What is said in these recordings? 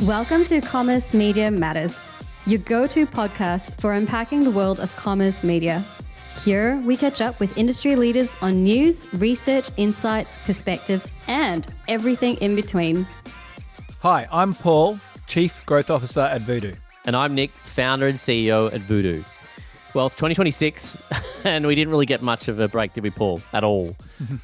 Welcome to Commerce Media Matters, your go-to podcast for unpacking the world of commerce media. Here, we catch up with industry leaders on news, research, insights, perspectives, and everything in between. Hi, I'm Paul, Chief Growth Officer at Voodoo. And I'm Nick, founder and CEO at Voodoo. Well, it's 2026, and we didn't really get much of a break, did we, Paul? At all.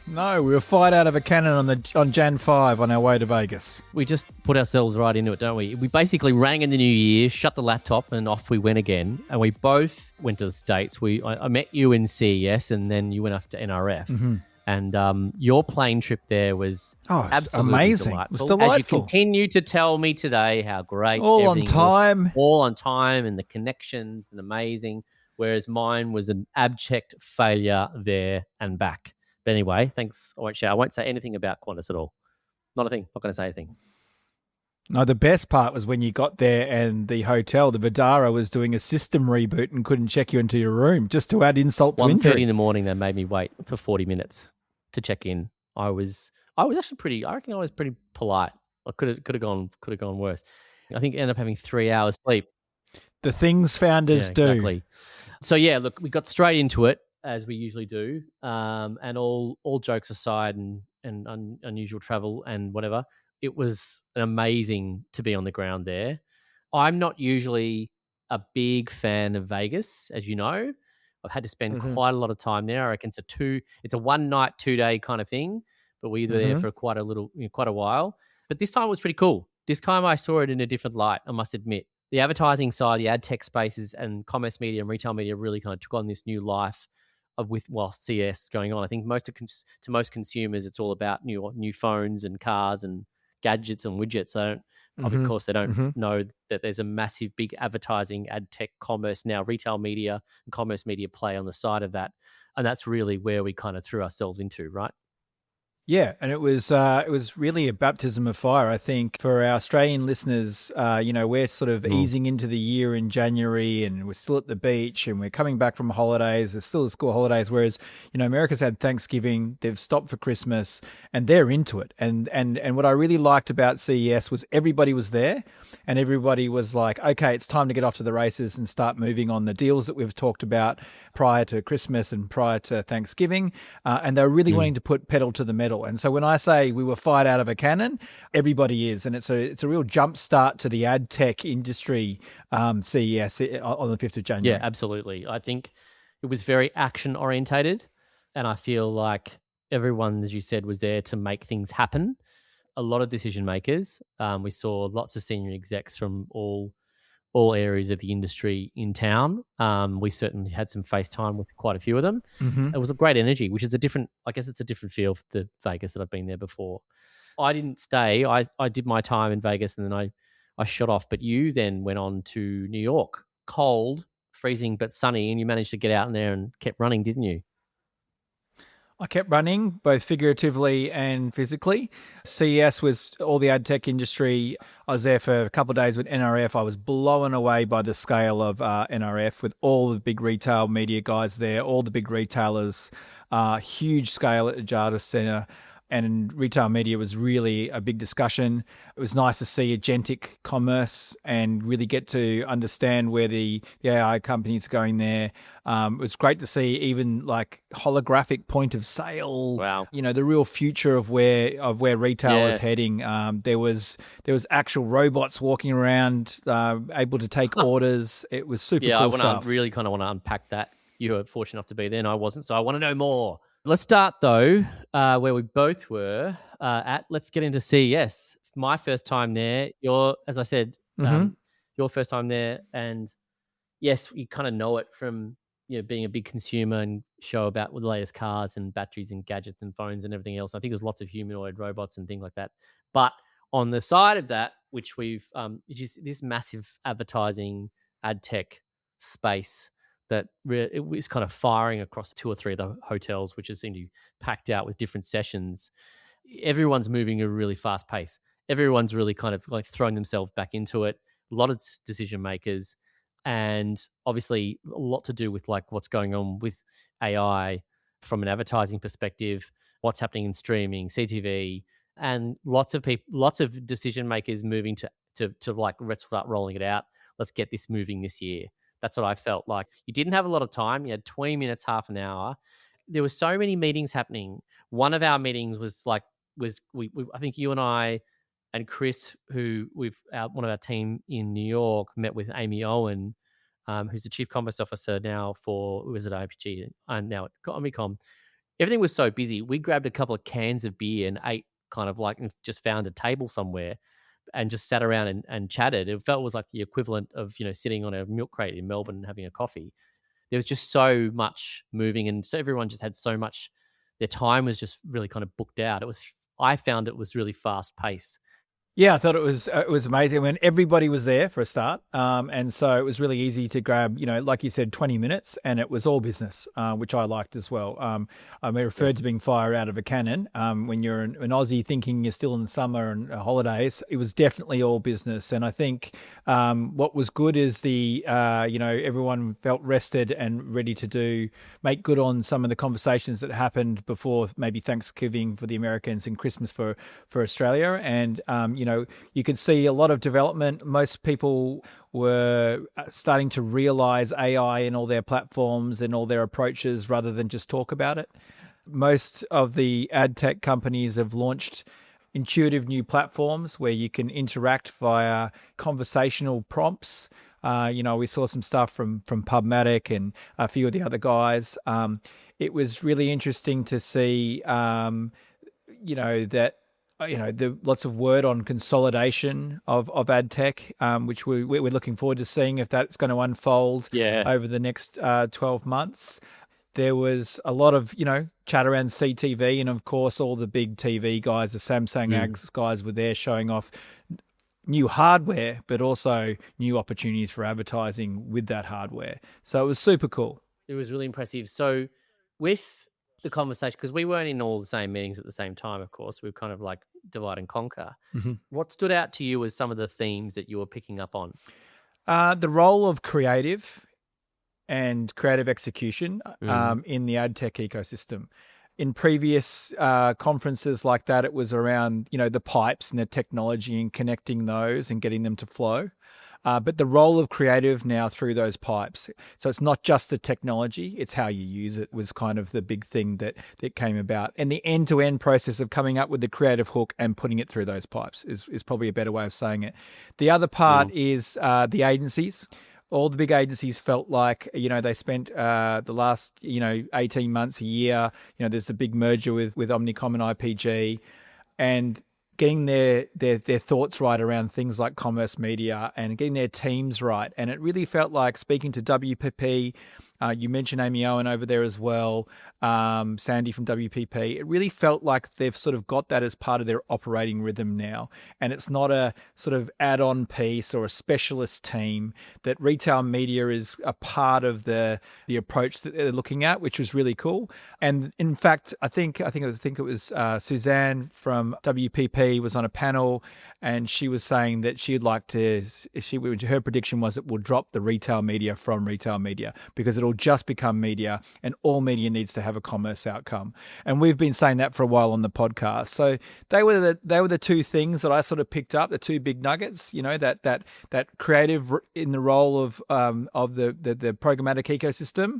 No, we were fired out of a cannon on Jan 5 on our way to Vegas. We just put ourselves right into it, don't we? We basically rang in the new year, shut the laptop, and off we went again. And we both went to the States. I met you in CES, and then you went off to NRF. Mm-hmm. And your plane trip there was absolutely amazing. Delightful. It was delightful. As you continue to tell me today how great all on time, and the connections and amazing. Whereas mine was an abject failure there and back. But anyway, thanks. I won't say anything about Qantas at all. Not a thing. Not going to say anything. No, the best part was when you got there and the hotel, the Vidara, was doing a system reboot and couldn't check you into your room, just to add insult to injury. 1:30 in the morning, they made me wait for 40 minutes to check in. I was actually I reckon I was pretty polite. I could have gone worse. I think I ended up having 3 hours sleep. The things founders do. Exactly. So yeah, look, we got straight into it as we usually do, and all jokes aside and unusual travel and whatever, it was amazing to be on the ground there. I'm not usually a big fan of Vegas, as you know. I've had to spend quite a lot of time there. I reckon it's a 1 night, 2 day kind of thing, but we were there for quite a while. But this time it was pretty cool. This time I saw it in a different light, I must admit. The advertising side, the ad tech spaces and commerce media and retail media really kind of took on this new life while CES going on. I think to most consumers, it's all about new phones and cars and gadgets and widgets. Of course, they don't know that there's a massive, big advertising, ad tech, commerce now, retail media and commerce media play on the side of that. And that's really where we kind of threw ourselves into, right? Yeah, and it was really a baptism of fire, I think, for our Australian listeners. We're sort of easing into the year in January, and we're still at the beach, and we're coming back from holidays. There's still the school holidays, whereas America's had Thanksgiving, they've stopped for Christmas, and they're into it. And what I really liked about CES was everybody was there, and everybody was like, okay, it's time to get off to the races and start moving on the deals that we've talked about prior to Christmas and prior to Thanksgiving, and they're really wanting to put pedal to the metal. And so when I say we were fired out of a cannon, everybody is. And it's a real jump start to the ad tech industry, CES on the 5th of January. Yeah, absolutely. I think it was very action orientated. And I feel like everyone, as you said, was there to make things happen. A lot of decision makers. We saw lots of senior execs from all areas of the industry in town. We certainly had some FaceTime with quite a few of them. It was a great energy, which is it's a different feel to Vegas that I've been there before. I didn't stay. I did my time in Vegas and then I shot off. But you then went on to New York, cold, freezing, but sunny. And you managed to get out in there and kept running, didn't you? I kept running, both figuratively and physically. CES was all the ad tech industry. I was there for a couple of days with NRF. I was blown away by the scale of NRF with all the big retail media guys there, all the big retailers, huge scale at the Jarvis Center. And retail media was really a big discussion. It was nice to see agentic commerce and really get to understand where the AI companies are going there. It was great to see even like holographic point of sale. Wow. The real future of where retail is heading. There was actual robots walking around, able to take orders. It was super cool stuff. I really kind of want to unpack that. You were fortunate enough to be there and I wasn't, so I want to know more. Let's start, though, where we both were at. Let's get into CES. My first time there, your first time there. And yes, you kind of know it from being a big consumer and show about the latest cars and batteries and gadgets and phones and everything else. I think there's lots of humanoid robots and things like that. But on the side of that, which which is this massive advertising ad tech space, that it was kind of firing across 2 or 3 of the hotels, which seemed to be packed out with different sessions. Everyone's moving at a really fast pace. Everyone's really kind of like throwing themselves back into it. A lot of decision makers, and obviously a lot to do with like what's going on with AI from an advertising perspective, what's happening in streaming, CTV, and lots of decision makers moving to to like, let's start rolling it out. Let's get this moving this year. That's what I felt like. You didn't have a lot of time. You had 20 minutes, half an hour. There were so many meetings happening. One of our meetings was like, we I think you and I and Chris, who one of our team in New York, met with Amy Owen, who's the chief commerce officer now who was at IPG and now at Omnicom. Everything was so busy. We grabbed a couple of cans of beer and ate kind of like, and just found a table somewhere and just sat around and chatted. It felt, was like the equivalent of, sitting on a milk crate in Melbourne and having a coffee. There was just so much moving, and so everyone just had so much. Their time was just really kind of booked out. I found it was really fast paced. Yeah, I thought it was amazing when everybody was there for a start, and so it was really easy to grab, like you said, 20 minutes, and it was all business, which I liked as well. I referred to being fire out of a cannon. When you're an Aussie thinking you're still in the summer and holidays, it was definitely all business, and I think what was good is everyone felt rested and ready to make good on some of the conversations that happened before maybe Thanksgiving for the Americans and Christmas for Australia, and you could see a lot of development. Most people were starting to realize AI in all their platforms and all their approaches rather than just talk about it. Most of the ad tech companies have launched intuitive new platforms where you can interact via conversational prompts. We saw some stuff from Pubmatic and a few of the other guys. It was really interesting to see, that the lots of word on consolidation of ad tech, which we're looking forward to seeing if that's going to unfold over the next 12 months. There was a lot of, chat around CTV, and of course all the big TV guys, the Samsung Ags guys were there showing off new hardware, but also new opportunities for advertising with that hardware. So it was super cool. It was really impressive. So with the conversation, because we weren't in all the same meetings at the same time, of course, we were kind of like divide and conquer. Mm-hmm. What stood out to you as some of the themes that you were picking up on? The role of creative and creative execution in the ad tech ecosystem. In previous conferences like that, it was around, the pipes and the technology and connecting those and getting them to flow. But the role of creative now through those pipes. So it's not just the technology, it's how you use it was kind of the big thing that came about. And the end-to-end process of coming up with the creative hook and putting it through those pipes is probably a better way of saying it. The other part is the agencies. All the big agencies felt like, they spent the last, 18 months, a year, there's the big merger with Omnicom and IPG, and getting their thoughts right around things like commerce media and getting their teams right. And it really felt like, speaking to WPP, you mentioned Amy Owen over there as well, Sandy from WPP, it really felt like they've sort of got that as part of their operating rhythm now. And it's not a sort of add-on piece or a specialist team, that retail media is a part of the approach that they're looking at, which was really cool. And in fact, I think it was Suzanne from WPP was on a panel, and she was saying that she'd like to, her prediction was it will drop the retail media from retail media because it'll just become media, and all media needs to have a commerce outcome. And we've been saying that for a while on the podcast. So they were the two things that I sort of picked up, the two big nuggets, that creative in the role of the programmatic ecosystem,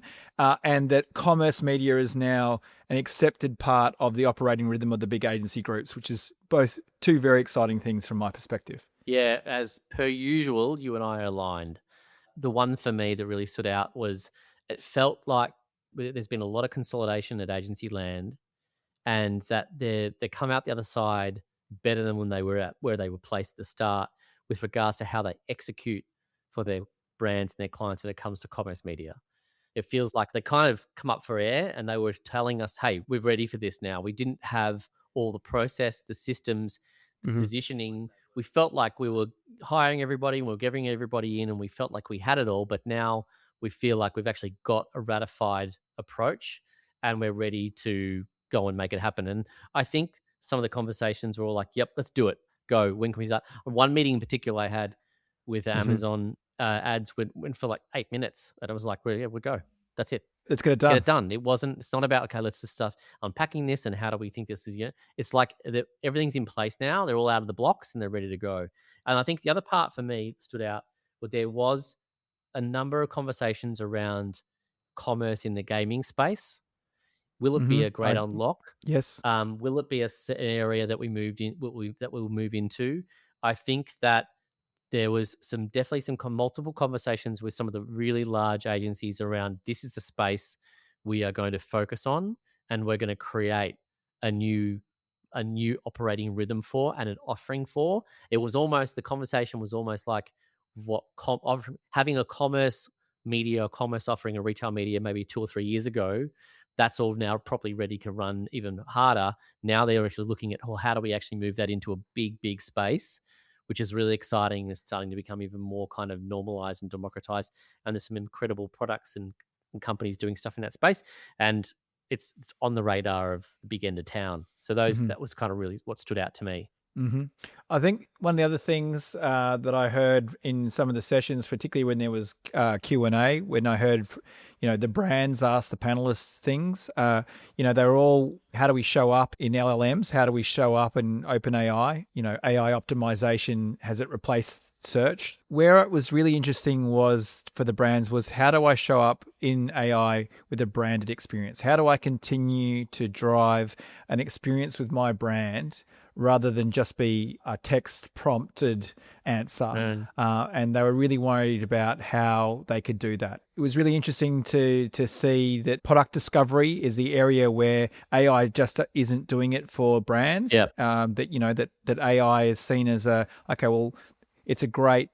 and that commerce media is now an accepted part of the operating rhythm of the big agency groups, which is both two very exciting things from my perspective. Yeah, as per usual, you and I are aligned. The one for me that really stood out was it felt like there's been a lot of consolidation at agency land, and that they come out the other side better than when they were at where they were placed at the start with regards to how they execute for their brands and their clients when it comes to commerce media. It feels like they kind of come up for air and they were telling us, hey, we're ready for this now. We didn't have all the process, the systems, the positioning. We felt like we were hiring everybody and we were getting everybody in, and we felt like we had it all. But now we feel like we've actually got a ratified approach and we're ready to go and make it happen. And I think some of the conversations were all like, yep, let's do it. Go. When can we start? One meeting in particular I had with Amazon ads went for like 8 minutes. And I was like, well, yeah, we'll go. That's it. Let's get it get done. it done. It's not about, okay, let's just start unpacking this and how do we think this is going. It's like everything's in place now. They're all out of the blocks and they're ready to go. And I think the other part for me stood out, but there was a number of conversations around commerce in the gaming space. Will it be a great unlock? Yes. Will it be an area that we moved in? That we'll move into? I think that there was definitely some multiple conversations with some of the really large agencies around, this is the space we are going to focus on, and we're going to create a new operating rhythm for and an offering for. It was almost, the conversation was almost like having a commerce media, a commerce offering, a retail media maybe 2 or 3 years ago. That's all now properly ready to run even harder. Now they're actually looking at, well, how do we actually move that into a big space, which is really exciting. It's starting to become even more kind of normalized and democratized. And there's some incredible products and companies doing stuff in that space. And it's on the radar of the big end of town. So that was kind of really what stood out to me. I think one of the other things that I heard in some of the sessions, particularly when there was Q&A, when I heard, the brands ask the panelists things, they were all, how do we show up in LLMs? How do we show up in OpenAI? AI optimization, has it replaced search? Where it was really interesting was for the brands was, how do I show up in AI with a branded experience? How do I continue to drive an experience with my brand rather than just be a text prompted answer? And they were really worried about how they could do that. It was really interesting to see that product discovery is the area where AI just isn't doing it for brands. Yep. That AI is seen as it's a great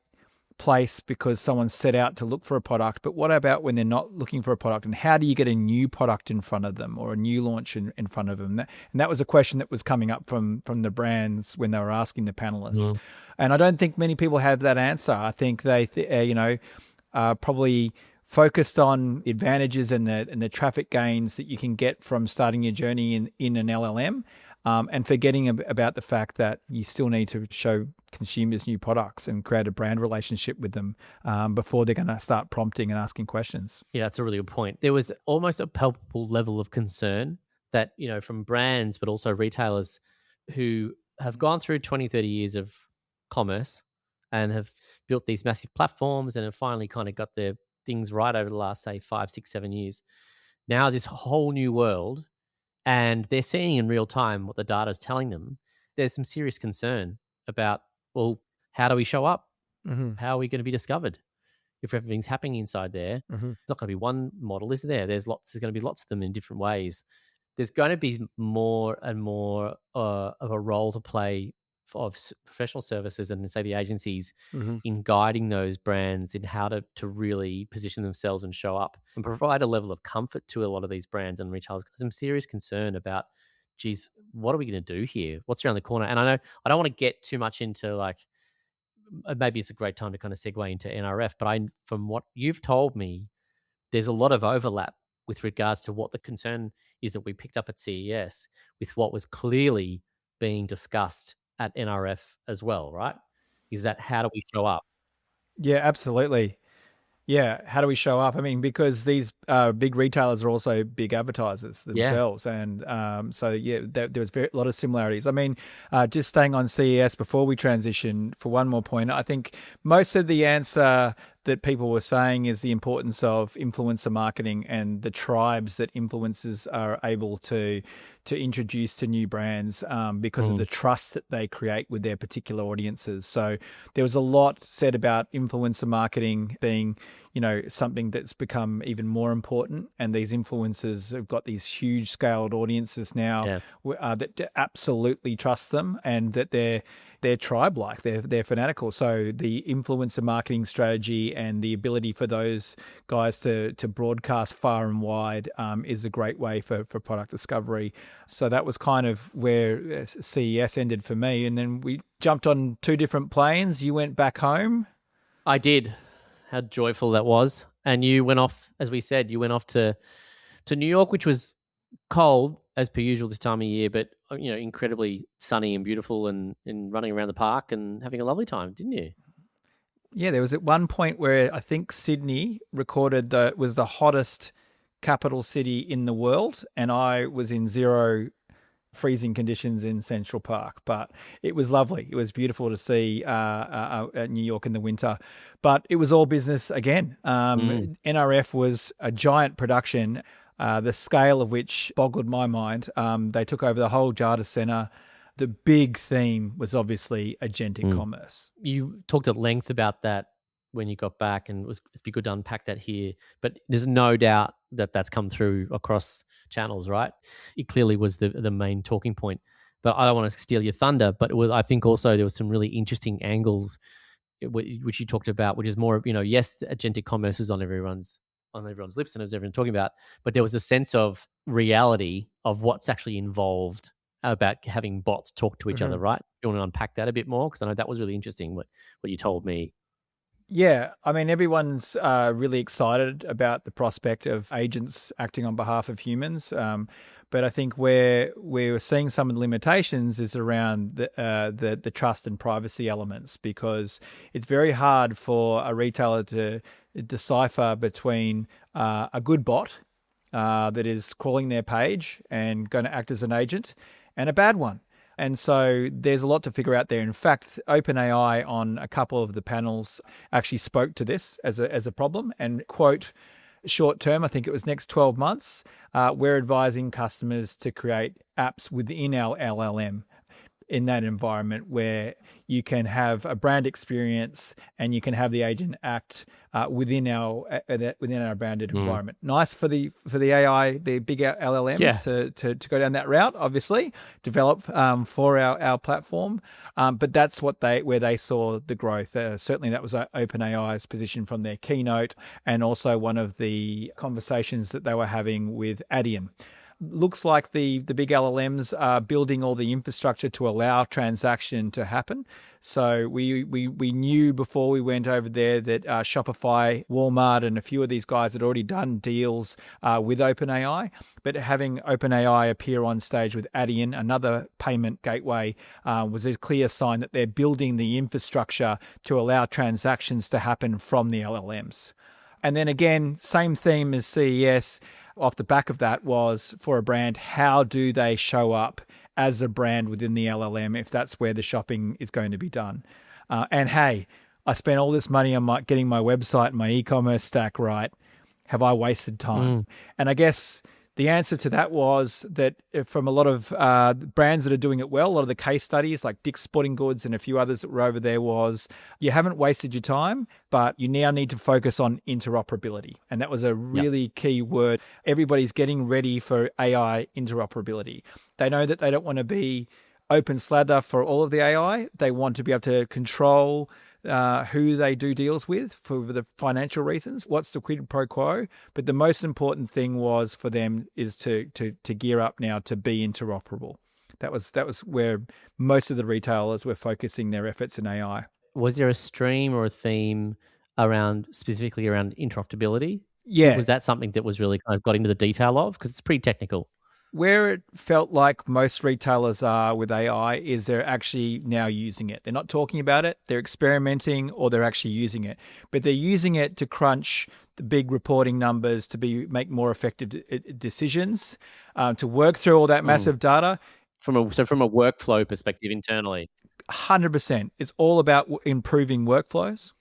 place because someone set out to look for a product, but what about when they're not looking for a product, and how do you get a new product in front of them or a new launch in front of them? And that was a question that was coming up from the brands when they were asking the panelists. And I don't think many people have that answer. I think they probably focused on the advantages and the traffic gains that you can get from starting your journey in an LLM, and forgetting about the fact that you still need to show consumers new products and create a brand relationship with them before they're going to start prompting and asking questions. Yeah, that's a really good point. There was almost a palpable level of concern that, from brands, but also retailers who have gone through 20, 30 years of commerce and have built these massive platforms and have finally kind of got their things right over the last, say, 5, 6, 7 years. Now this whole new world, and they're seeing in real time what the data is telling them. There's some serious concern about, well, how do we show up? How are we going to be discovered if everything's happening inside there? It's not going to be one model, is there? There's going to be lots of them in different ways. There's going to be more and more of a role to play of professional services and, say, the agencies in guiding those brands in how to really position themselves and show up and provide a level of comfort to a lot of these brands and retailers. Some serious concern about, geez, what are we going to do here? What's around the corner? And I know I don't want to get too much into, like, maybe it's a great time to kind of segue into NRF, but from what you've told me, there's a lot of overlap with regards to what the concern is that we picked up at CES with what was clearly being discussed at NRF as well, right? Is that, how do we show up? Yeah, absolutely. Yeah, how do we show up? I mean, because these big retailers are also big advertisers themselves, and there was a lot of similarities. I mean, just staying on CES before we transition for one more point, I think most of the answer that people were saying is the importance of influencer marketing and the tribes that influencers are able to introduce to new brands because of the trust that they create with their particular audiences. So there was a lot said about influencer marketing being, something that's become even more important. And these influencers have got these huge scaled audiences now that absolutely trust them, and that they're tribe-like, they're fanatical. So the influencer marketing strategy and the ability for those guys to broadcast far and wide is a great way for product discovery. So that was kind of where CES ended for me. And then we jumped on 2 different planes. You went back home. I did. How joyful that was. And you went off, as we said, to New York, which was cold as per usual this time of year, but incredibly sunny and beautiful, and running around the park and having a lovely time, didn't you? Yeah, there was at one point where I think Sydney recorded was the hottest capital city in the world, and I was in zero freezing conditions in Central Park, but it was lovely. It was beautiful to see New York in the winter, but it was all business again. NRF was a giant production, the scale of which boggled my mind. They took over the whole data center. The big theme was obviously agentic commerce. You talked at length about that when you got back, and it'd be good to unpack that here. But there's no doubt that that's come through across channels, right? It clearly was the main talking point. But I don't want to steal your thunder, but I think also there was some really interesting angles which you talked about, which is more, yes, agentic commerce is on everyone's lips and as everyone's talking about, but there was a sense of reality of what's actually involved about having bots talk to each other, right? You want to unpack that a bit more? Because I know that was really interesting what you told me. Yeah, I mean, everyone's really excited about the prospect of agents acting on behalf of humans. But I think where we're seeing some of the limitations is around the trust and privacy elements, because it's very hard for a retailer to decipher between a good bot that is crawling their page and going to act as an agent and a bad one. And so there's a lot to figure out there. In fact, OpenAI on a couple of the panels actually spoke to this as a problem and, quote, short term, I think it was next 12 months, we're advising customers to create apps within our LLM in that environment where you can have a brand experience and you can have the agent act within our branded environment. Nice for the AI, the big LLMs to go down that route, obviously, develop for our platform. But that's where they saw the growth. Certainly that was OpenAI's position from their keynote, and also one of the conversations that they were having with Adyen. Looks like the big LLMs are building all the infrastructure to allow transaction to happen. So we knew before we went over there that Shopify, Walmart, and a few of these guys had already done deals with OpenAI. But having OpenAI appear on stage with Adyen, another payment gateway, was a clear sign that they're building the infrastructure to allow transactions to happen from the LLMs. And then again, same theme as CES. Off the back of that was, for a brand, how do they show up as a brand within the LLM if that's where the shopping is going to be done? And hey, I spent all this money on getting my website and my e-commerce stack right. Have I wasted time? And I guess the answer to that was that from a lot of brands that are doing it well, a lot of the case studies like Dick's Sporting Goods and a few others that were over there, was you haven't wasted your time, but you now need to focus on interoperability. And that was a really key word. Everybody's getting ready for AI interoperability. They know that they don't want to be open slather for all of the AI. They want to be able to control who they do deals with for the financial reasons. What's the quid pro quo? But the most important thing was for them is to gear up now to be interoperable. That was where most of the retailers were focusing their efforts in AI. Was there a stream or a theme specifically around interoperability? Yeah. Was that something that was really kind of got into the detail of? Because it's pretty technical. Where it felt like most retailers are with AI is they're actually now using it. They're not talking about it, they're experimenting, or they're actually using it. But they're using it to crunch the big reporting numbers, to make more effective decisions, to work through all that massive data. From a workflow perspective internally. 100%. It's all about improving workflows.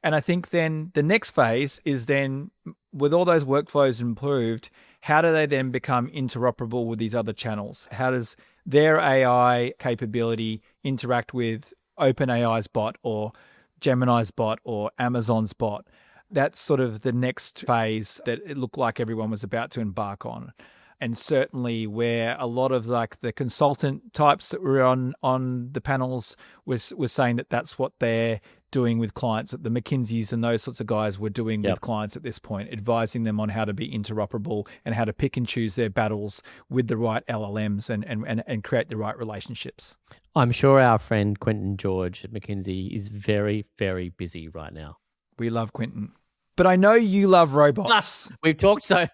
And I think then the next phase is then, with all those workflows improved, how do they then become interoperable with these other channels? How does their AI capability interact with OpenAI's bot or Gemini's bot or Amazon's bot? That's sort of the next phase that it looked like everyone was about to embark on. And certainly where a lot of like the consultant types that were on the panels was saying that that's what they're doing with clients, that the McKinseys and those sorts of guys were doing with clients at this point, advising them on how to be interoperable and how to pick and choose their battles with the right LLMs and create the right relationships. I'm sure our friend Quentin George at McKinsey is very, very busy right now. We love Quentin. But I know you love robots. We've talked so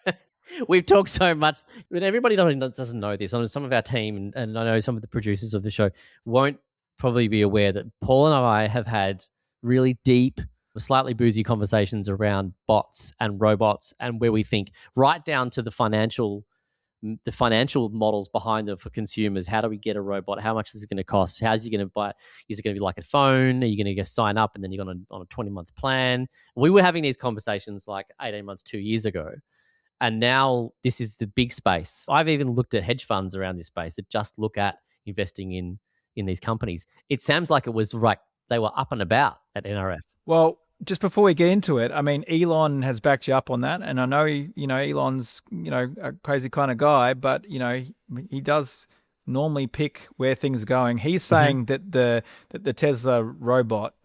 much, but everybody doesn't know this. Some of our team, and I know some of the producers of the show, won't probably be aware that Paul and I have had really deep slightly boozy conversations around bots and robots, and where we think right down to the financial models behind them for consumers. How do we get a robot? How much is it going to cost? How's you going to buy? Is it going to be like a phone? Are you going to sign up and then you're going on a 20-month plan? We were having these conversations like 18 months, 2 years ago. And now this is the big space. I've even looked at hedge funds around this space that just look at investing in these companies. It sounds like it was right. They were up and about at NRF. Well, just before we get into it, I mean, Elon has backed you up on that. And I know, Elon's, a crazy kind of guy, but, he does normally pick where things are going. He's saying that the Tesla robot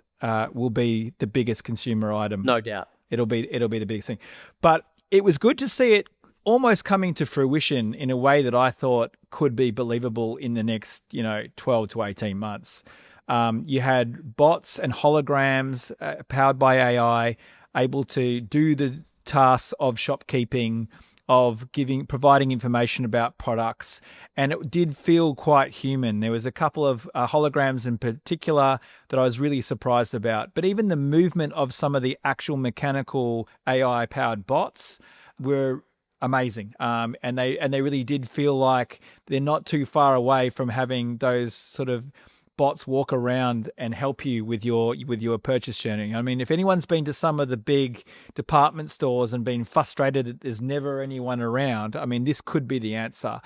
will be the biggest consumer item. No doubt. It'll be the biggest thing. But it was good to see it almost coming to fruition in a way that I thought could be believable in the next, 12 to 18 months. You had bots and holograms powered by AI able to do the tasks of shopkeeping, of providing information about products, and it did feel quite human. There was a couple of holograms in particular that I was really surprised about, but even the movement of some of the actual mechanical AI powered bots were amazing. And they really did feel like they're not too far away from having those sort of bots walk around and help you with your purchase journey. I mean, if anyone's been to some of the big department stores and been frustrated that there's never anyone around, I mean, this could be the answer.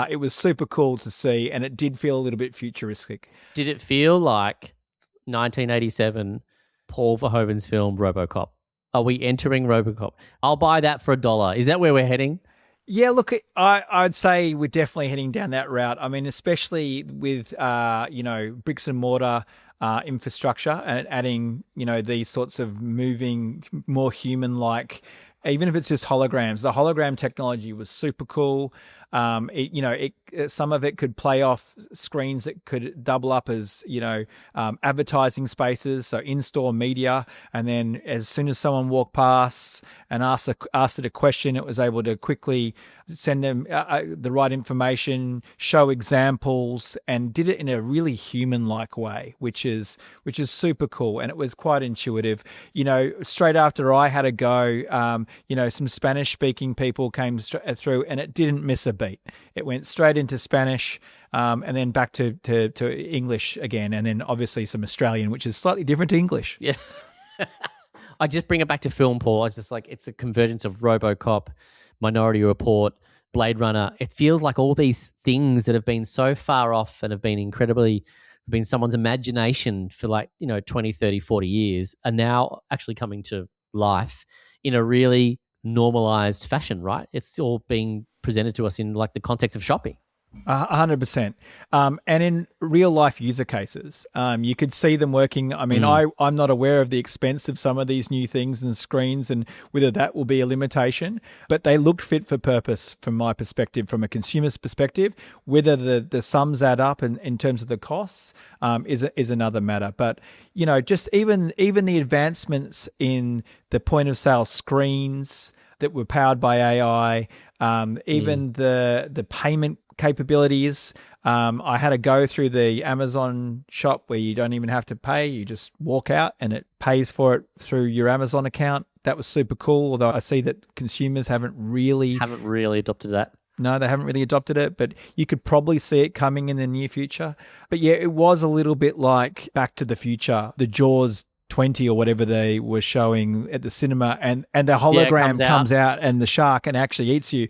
It was super cool to see, and it did feel a little bit futuristic. Did it feel like 1987 Paul Verhoeven's film RoboCop? Are we entering RoboCop? I'll buy that for $1. Is that where we're heading? Yeah, look, I'd say we're definitely heading down that route. I mean, especially with, bricks and mortar infrastructure and adding, these sorts of moving, more human-like, even if it's just holograms. The hologram technology was super cool. Some of it could play off screens that could double up as, advertising spaces, so in-store media. And then as soon as someone walked past and asked it a question, it was able to quickly send them the right information, show examples, and did it in a really human-like way, which is super cool. And it was quite intuitive. Straight after I had a go, some Spanish-speaking people came through, and it didn't miss a beat. It went straight into Spanish, and then back to English again, and then obviously some Australian, which is slightly different to English. Yeah. I just bring it back to film, Paul. It's just like it's a convergence of RoboCop, Minority Report, Blade Runner. It feels like all these things that have been so far off and have been someone's imagination for 20, 30, 40 years are now actually coming to life in a really normalized fashion, right? It's all being presented to us in like the context of shopping. 100%. And in real life user cases, you could see them working. I mean, I'm not aware of the expense of some of these new things and screens and whether that will be a limitation, but they looked fit for purpose from my perspective, from a consumer's perspective. Whether the sums add up in terms of the costs is another matter. But, just even the advancements in the point of sale screens that were powered by AI, even the payment capabilities. I had to go through the Amazon shop where you don't even have to pay. You just walk out and it pays for it through your Amazon account. That was super cool, although I see that consumers haven't really adopted that. No, they haven't really adopted it, but you could probably see it coming in the near future. But yeah, it was a little bit like Back to the Future, the Jaws 20 or whatever they were showing at the cinema, and the hologram comes out and the shark and actually eats you.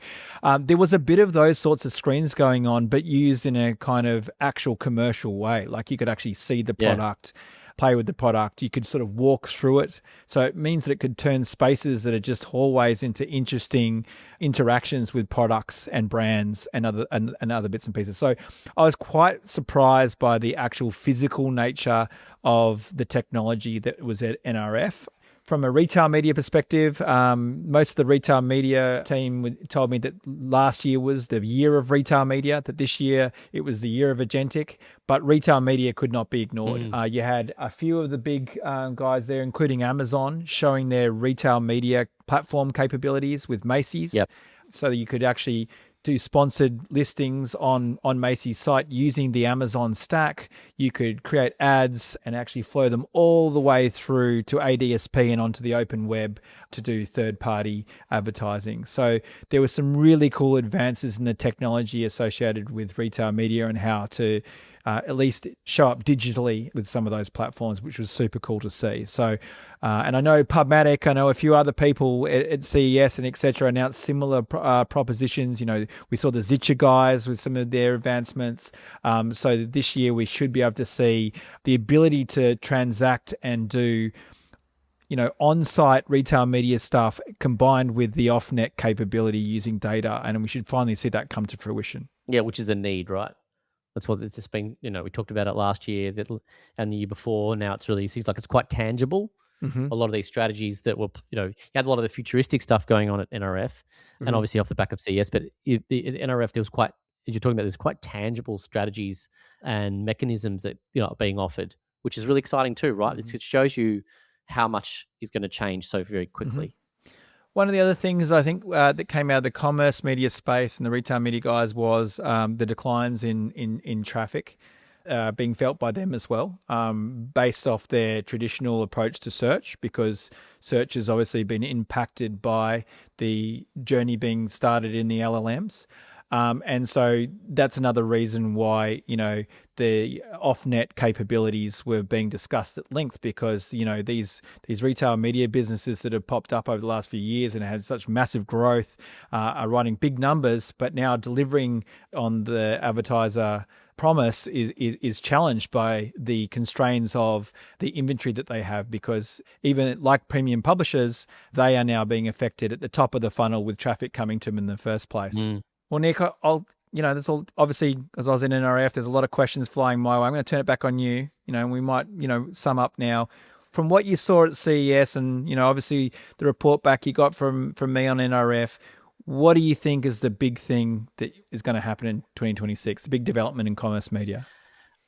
There was a bit of those sorts of screens going on, but used in a kind of actual commercial way. Like you could actually see the product, play with the product. You could sort of walk through it. So it means that it could turn spaces that are just hallways into interesting interactions with products and brands and other bits and pieces. So I was quite surprised by the actual physical nature of the technology that was at NRF. From a retail media perspective, most of the retail media team told me that last year was the year of retail media, that this year it was the year of agentic, but retail media could not be ignored. You had a few of the big guys there, including Amazon, showing their retail media platform capabilities with Macy's. Yep. So that you could actually do sponsored listings on Macy's site using the Amazon stack. You could create ads and actually flow them all the way through to ADSP and onto the open web to do third-party advertising. So there were some really cool advances in the technology associated with retail media and how to at least show up digitally with some of those platforms, which was super cool to see. So, and I know Pubmatic, I know a few other people at CES and etc. announced similar propositions. You know, we saw the Zitcher guys with some of their advancements. So this year we should be able to see the ability to transact and do, you know, on-site retail media stuff combined with the off-net capability using data, and we should finally see that come to fruition. Yeah, which is a need, right? That's what it's just been, you know, we talked about it last year and the year before. Now it seems like it's quite tangible. Mm-hmm. A lot of these strategies that were, you know, you had a lot of the futuristic stuff going on at NRF and obviously off the back of CES, but at NRF, there was quite, as you're talking about, there's quite tangible strategies and mechanisms that, you know, are being offered, which is really exciting too, right? It shows you how much is going to change so very quickly. One of the other things I think that came out of the commerce media space and the retail media guys was the declines in traffic being felt by them as well, based off their traditional approach to search, because search has obviously been impacted by the journey being started in the LLMs. And so that's another reason why, you know, the off-net capabilities were being discussed at length, because, you know, these retail media businesses that have popped up over the last few years and had such massive growth are writing big numbers, but now delivering on the advertiser promise is challenged by the constraints of the inventory that they have, because even like premium publishers, they are now being affected at the top of the funnel with traffic coming to them in the first place. Well, Nick, I'll, you know, that's all, obviously, as I was in NRF, there's a lot of questions flying my way. I'm going to turn it back on you, you know, and we might, you know, sum up now. From what you saw at CES and, you know, obviously the report back you got from me on NRF, what do you think is the big thing that is going to happen in 2026, the big development in commerce media?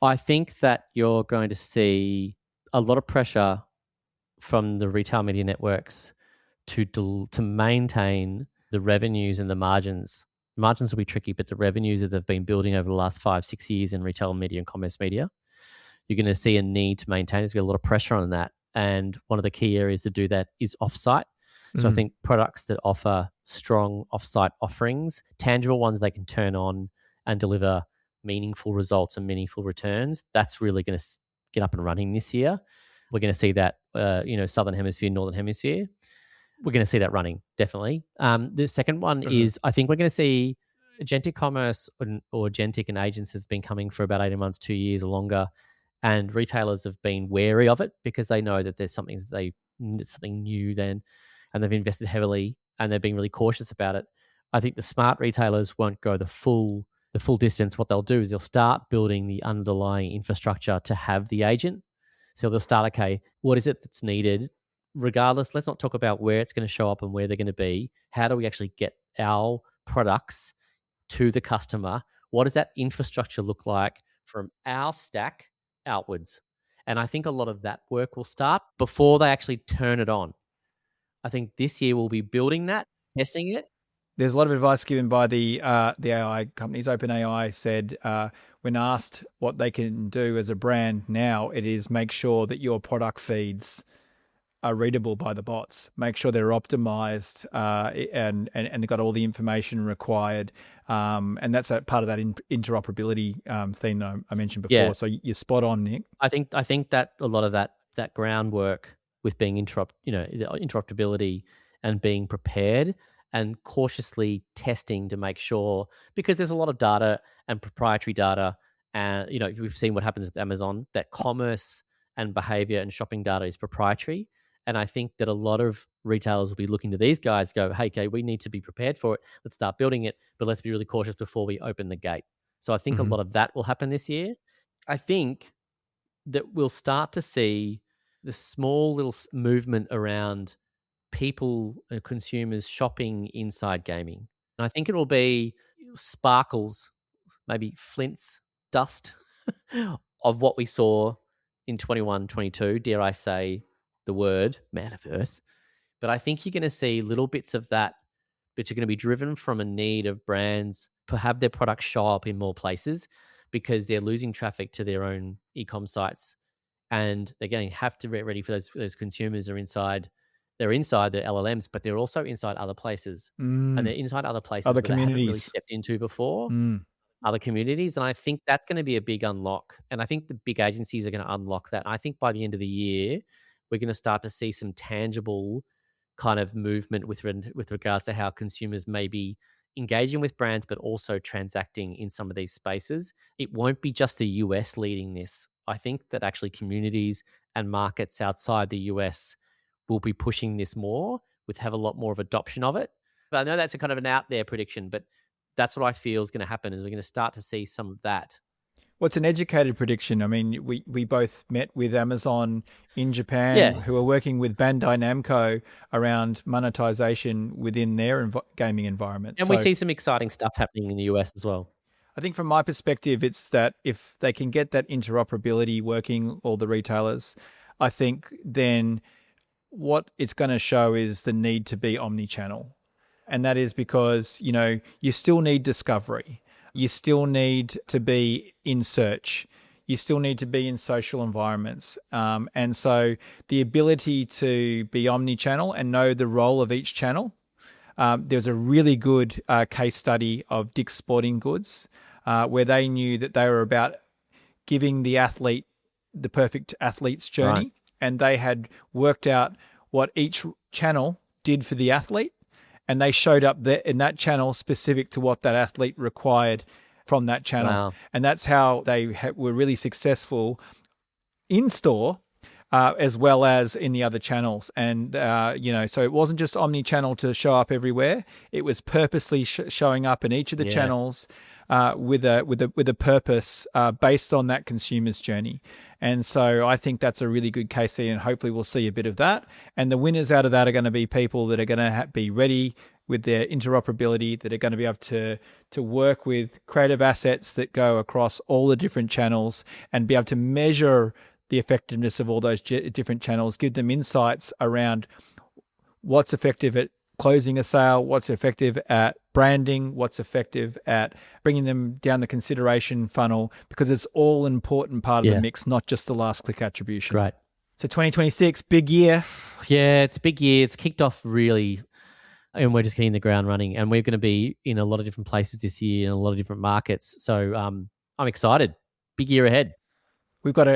I think that you're going to see a lot of pressure from the retail media networks to maintain the revenues and the margins. The margins will be tricky, but the revenues that they've been building over the last 5-6 years in retail media and commerce media, you're going to see a need to maintain. There's going to be a lot of pressure on that. And one of the key areas to do that is offsite. So I think products that offer strong offsite offerings, tangible ones they can turn on and deliver meaningful results and meaningful returns, that's really going to get up and running this year. We're going to see that, you know, Southern Hemisphere, Northern Hemisphere. We're going to see that running, definitely. The second one is, I think we're going to see agentic commerce or agentic and agents have been coming for about 18 months, 2 years or longer, and retailers have been wary of it because they know that there's something it's something new then, and they've invested heavily and they're being really cautious about it. I think the smart retailers won't go the full distance. What they'll do is they'll start building the underlying infrastructure to have the agent. So they'll start, okay, what is it that's needed? Regardless, let's not talk about where it's going to show up and where they're going to be. How do we actually get our products to the customer? What does that infrastructure look like from our stack outwards? And I think a lot of that work will start before they actually turn it on. I think this year we'll be building that, testing it. There's a lot of advice given by the AI companies. OpenAI said when asked what they can do as a brand now, it is make sure that your product feeds are readable by the bots. Make sure they're optimized and they've got all the information required. And that's a part of that interoperability theme that I mentioned before. Yeah. So you're spot on, Nick. I think that a lot of that groundwork with being interoperability and being prepared and cautiously testing to make sure, because there's a lot of data and proprietary data, and you know, we've seen what happens with Amazon, that commerce and behavior and shopping data is proprietary. And I think that a lot of retailers will be looking to these guys, go, hey, okay, we need to be prepared for it. Let's start building it, but let's be really cautious before we open the gate. So I think a lot of that will happen this year. I think that we'll start to see the small little movement around people and consumers shopping inside gaming. And I think it will be sparkles, maybe flints, dust of what we saw in 21, 22, dare I say, the word metaverse. But I think you're going to see little bits of that but are going to be driven from a need of brands to have their products show up in more places because they're losing traffic to their own e-com sites. And they're going to have to get ready for those consumers are inside. They're inside the LLMs, but they're also inside other places. And they're inside other places Other where they haven't really communities. stepped into before, other communities. And I think that's going to be a big unlock. And I think the big agencies are going to unlock that. I think by the end of the year, we're going to start to see some tangible kind of movement with regards to how consumers may be engaging with brands, but also transacting in some of these spaces. It won't be just the US leading this. I think that actually communities and markets outside the US will be pushing this more, have a lot more of adoption of it. But I know that's a kind of an out there prediction, but that's what I feel is going to happen, is we're going to start to see some of that. What's an educated prediction? I mean, we both met with Amazon in Japan, who are working with Bandai Namco around monetization within their gaming environment. And we see some exciting stuff happening in the US as well. I think from my perspective, it's that if they can get that interoperability working, all the retailers, I think then what it's going to show is the need to be omni-channel. And that is because, you still need discovery. You still need to be in search. You still need to be in social environments. And so the ability to be omni-channel and know the role of each channel. There's a really good case study of Dick's Sporting Goods where they knew that they were about giving the athlete the perfect athlete's journey. Right. And they had worked out what each channel did for the athlete. And they showed up there in that channel specific to what that athlete required from that channel. Wow. And that's how they were really successful in store as well as in the other channels. And, so it wasn't just omni-channel to show up everywhere. It was purposely showing up in each of the channels with a purpose based on that consumer's journey. And so I think that's a really good case here, and hopefully we'll see a bit of that. And the winners out of that are going to be people that are going to be ready with their interoperability, that are going to be able to work with creative assets that go across all the different channels and be able to measure the effectiveness of all those different channels, give them insights around what's effective at closing a sale, what's effective at branding, what's effective at bringing them down the consideration funnel, because it's all an important part of the mix, not just the last click attribution. Right. So 2026, big year. Yeah, it's a big year. It's kicked off really, and we're just getting the ground running, and we're going to be in a lot of different places this year in a lot of different markets. So I'm excited. Big year ahead. We've got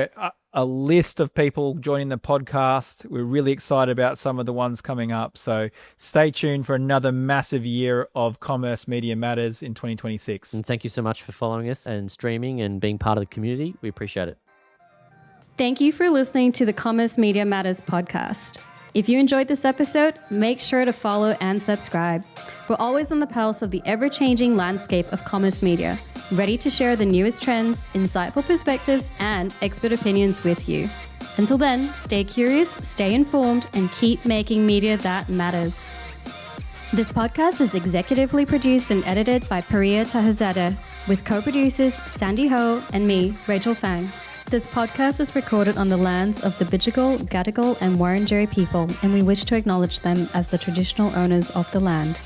a list of people joining the podcast. We're really excited about some of the ones coming up. So stay tuned for another massive year of Commerce Media Matters in 2026. And thank you so much for following us and streaming and being part of the community. We appreciate it. Thank you for listening to the Commerce Media Matters podcast. If you enjoyed this episode, make sure to follow and subscribe. We're always on the pulse of the ever-changing landscape of commerce media, ready to share the newest trends, insightful perspectives, and expert opinions with you. Until then, stay curious, stay informed, and keep making media that matters. This podcast is executively produced and edited by Priya Tahazadeh, with co-producers Sandy Ho and me, Rachel Fang. This podcast is recorded on the lands of the Bidjigal, Gadigal, and Wurundjeri people, and we wish to acknowledge them as the traditional owners of the land.